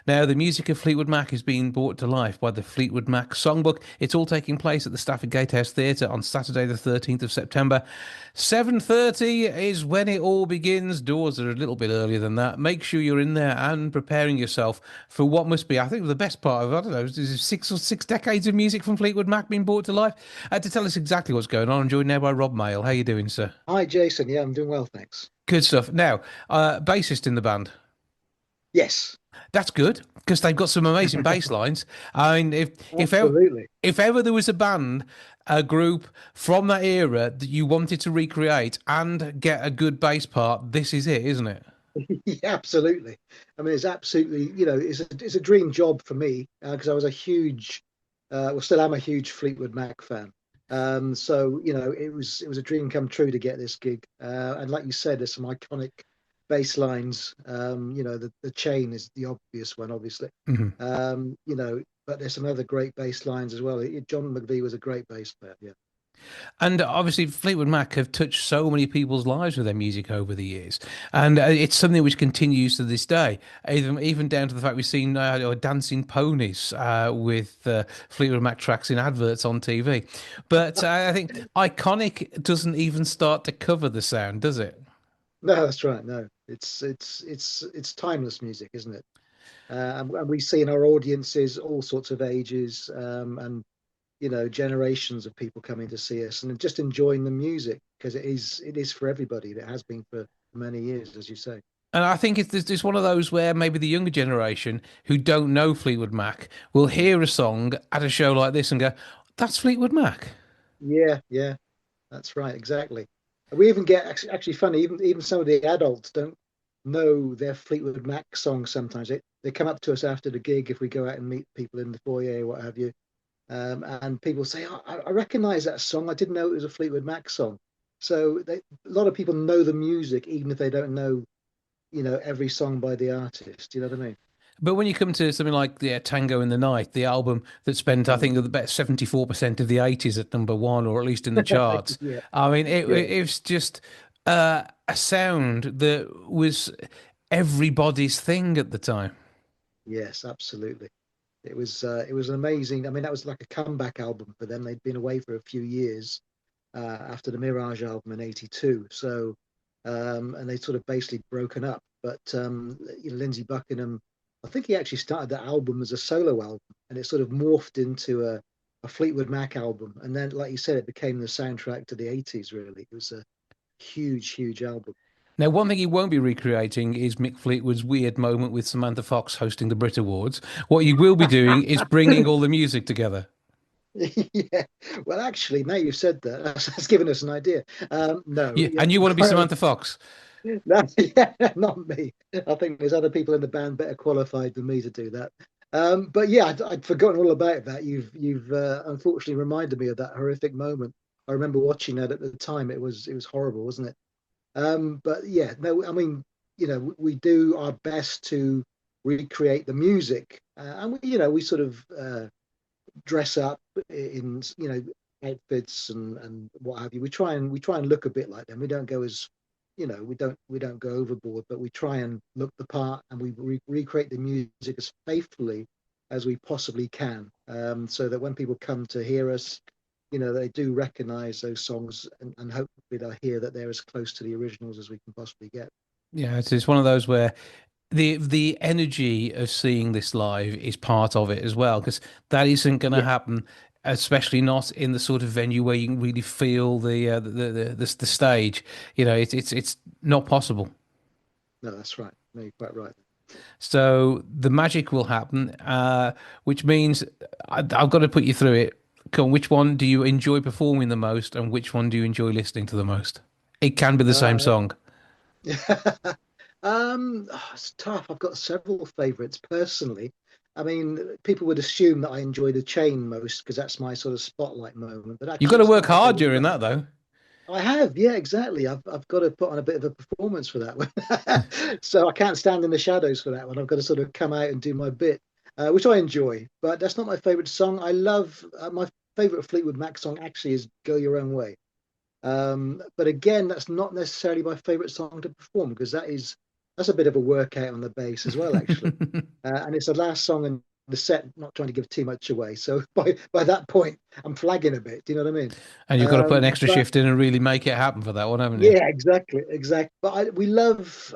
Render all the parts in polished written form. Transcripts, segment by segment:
Now, the music of Fleetwood Mac is being brought to life by the Fleetwood Mac Songbook. It's all taking place at the Stafford Gatehouse Theatre on Saturday, the 13th of September. 7:30 is when it all begins. Doors are a little bit earlier than that. Make sure you're in there and preparing yourself for what must be, I think, the best part of, I don't know, is six decades of music from Fleetwood Mac being brought to life. To tell us exactly what's going on, I'm joined now by Rob Mail. How you doing, sir? Hi, Jason. Yeah, I'm doing well, thanks. Good stuff. Now, bassist in the band. Yes, That's good because they've got some amazing bass lines. I mean, absolutely. if ever there was a band, a group from that era that you wanted to recreate and get a good bass part, this is it, isn't it? Yeah, absolutely. I mean, it's absolutely, it's a dream job for me because I was a huge, well, still am a huge Fleetwood Mac fan. So it was a dream come true to get this gig. And like you said, there's some iconic bass lines. The chain is the obvious one, obviously. Mhm. But there's some other great bass lines as well. John McVie was a great bass player. Yeah. And obviously, Fleetwood Mac have touched so many people's lives with their music over the years, and it's something which continues to this day. Even down to the fact we've seen dancing ponies with Fleetwood Mac tracks in adverts on TV. But I think iconic doesn't even start to cover the sound, does it? No, that's right. No, it's timeless music, isn't it? And we see in our audiences all sorts of ages, and generations of people coming to see us and just enjoying the music because it is for everybody. It has been for many years, as you say. And I think it's one of those where maybe the younger generation who don't know Fleetwood Mac will hear a song at a show like this and go, "That's Fleetwood Mac." Yeah, yeah, that's right, exactly. We even get actually funny. Even some of the adults don't know their Fleetwood Mac songs. Sometimes they come up to us after the gig if we go out and meet people in the foyer, or what have you. And people say, oh, I recognize that song. I didn't know it was a Fleetwood Mac song. So a lot of people know the music, even if they don't know, every song by the artist. You know what I mean? But when you come to something like Tango in the Night, the album that spent, I Mm. think, about 74% of the 80s at number one, or at least in the charts, Yeah, I mean, yeah, it was just a sound that was everybody's thing at the time. yes, absolutely. It was amazing. I mean, that was like a comeback album for them. They'd been away for a few years after the Mirage album in '82. So, and they sort of basically broken up. But Lindsey Buckingham, I think he actually started that album as a solo album, and it sort of morphed into a Fleetwood Mac album. And then, like you said, it became the soundtrack to the '80s. Really, it was a huge, huge album. Now, one thing he won't be recreating is Mick Fleetwood's weird moment with Samantha Fox hosting the Brit Awards. What you will be doing is bringing all the music together. Yeah. Well, actually, now you've said that, that's given us an idea. No, Yeah, yeah, and you want to be Samantha Fox. no, yeah, not me. I think there's other people in the band better qualified than me to do that. But yeah, I'd forgotten all about that. You've unfortunately reminded me of that horrific moment. I remember watching that at the time. It was horrible, wasn't it? But yeah, no, I mean, we do our best to recreate the music, and we sort of dress up in outfits and what have you. We try and look a bit like them. We don't go as we don't go overboard, but we try and look the part, and we recreate the music as faithfully as we possibly can, so that when people come to hear us, they do recognize those songs, and hopefully they'll hear that they're as close to the originals as we can possibly get. Yeah, it's one of those where the energy of seeing this live is part of it as well, because that isn't going to Yeah, happen, especially not in the sort of venue where you can really feel the stage. It's not possible. no, that's right. No, you're quite right. So the magic will happen, which means I've got to put you through it. Come on, which one do you enjoy performing the most, and which one do you enjoy listening to the most? It can be the same Uh, song. it's tough. I've got several favorites personally. I mean, people would assume that I enjoy the chain most because that's my sort of spotlight moment, but You've got actually, to it's work not my hard favorite during song. that, though. I have, yeah, exactly. I've got to put on a bit of a performance for that one, so I can't stand in the shadows for that one. I've got to sort of come out and do my bit, which I enjoy. But that's not my favorite song. I love my favorite Fleetwood Mac song actually is "Go Your Own Way." But again, that's not necessarily my favorite song to perform because that is that's a bit of a workout on the bass as well, actually. And it's the last song in the set. Not trying to give too much away, so by that point, I'm flagging a bit. Do you know what I mean? And you've got to put an extra But shift in and really make it happen for that one, haven't you? yeah, exactly, exactly. But we love.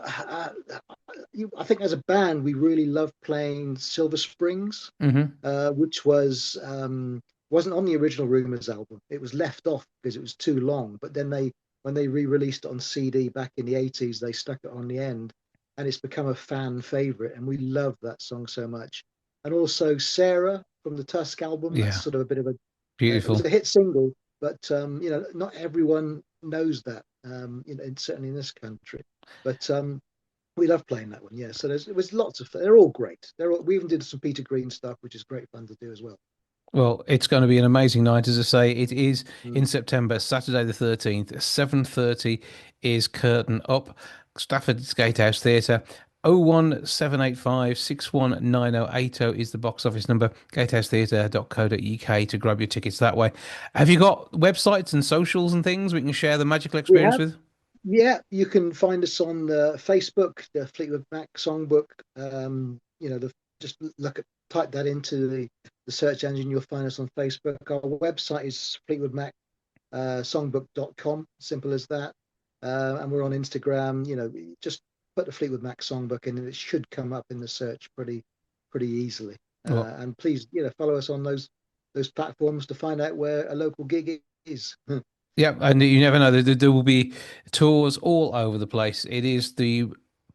I think as a band, we really love playing Silver Springs, Hmm. which wasn't on the original Rumours album. It was left off because it was too long. But then when they re-released it on CD back in the '80s, they stuck it on the end, and it's become a fan favorite. And we love that song so much. And also Sarah from the Tusk album. That's Yeah, sort of a bit of a. It was beautiful. a hit single, but not everyone knows that. Certainly in this country. But we love playing that one. Yeah. So it was lots of. They're all great. We even did some Peter Green stuff, which is great fun to do as well. Well, it's going to be an amazing night, as I say. It is in Mm. September, Saturday the 13th, 7:30 is curtain up. Stafford's Gatehouse Theatre. 01785 is the box office number. Gatehousetheatre.co.uk to grab your tickets that way. Have you got websites and socials and things we can share the magical We experience have, with? yeah, you can find us on Facebook, the Fleetwood Mac Songbook. Just type that into the search engine, you'll find us on Facebook. Our website is Fleetwood Mac songbook.com, simple as that. And we're on Instagram, just put the Fleetwood Mac Songbook in and it should come up in the search pretty easily. Well, And please, follow us on those platforms to find out where a local gig is. yeah, and you never know. There will be tours all over the place. It is the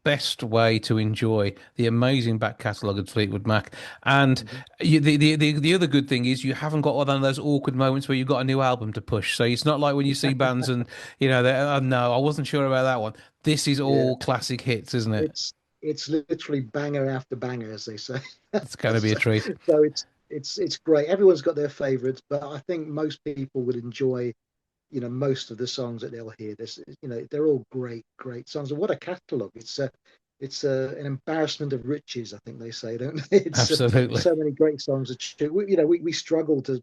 best way to enjoy the amazing back catalogue of Fleetwood Mac. And the other good thing is you haven't got one of those awkward moments where you've got a new album to push. So it's not like when you see bands and oh, no, I wasn't sure about that one. This is Yeah, all classic hits, isn't it? it's literally banger after banger, as they say. It's going to be a so, treat. so it's great. Everyone's got their favorites, but I think most people would enjoy, most of the songs that they'll hear. They're all great songs. And what a catalogue! It's an embarrassment of riches, I think they say, don't they? It's Absolutely. so many great songs to choose. We struggle to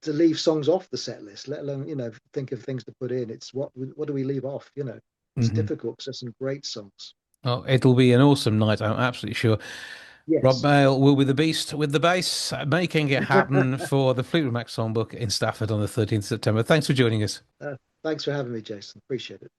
leave songs off the set list, let alone think of things to put in. It's what do we leave off? It's Hmm. difficult because there's some great songs. Oh, it'll be an awesome night, I'm absolutely sure. Rob Yes. Bale will be the beast with the bass, making it happen for the Fleetwood Mac Songbook in Stafford on the 13th of September. Thanks for joining us. Thanks for having me, Jason. Appreciate it.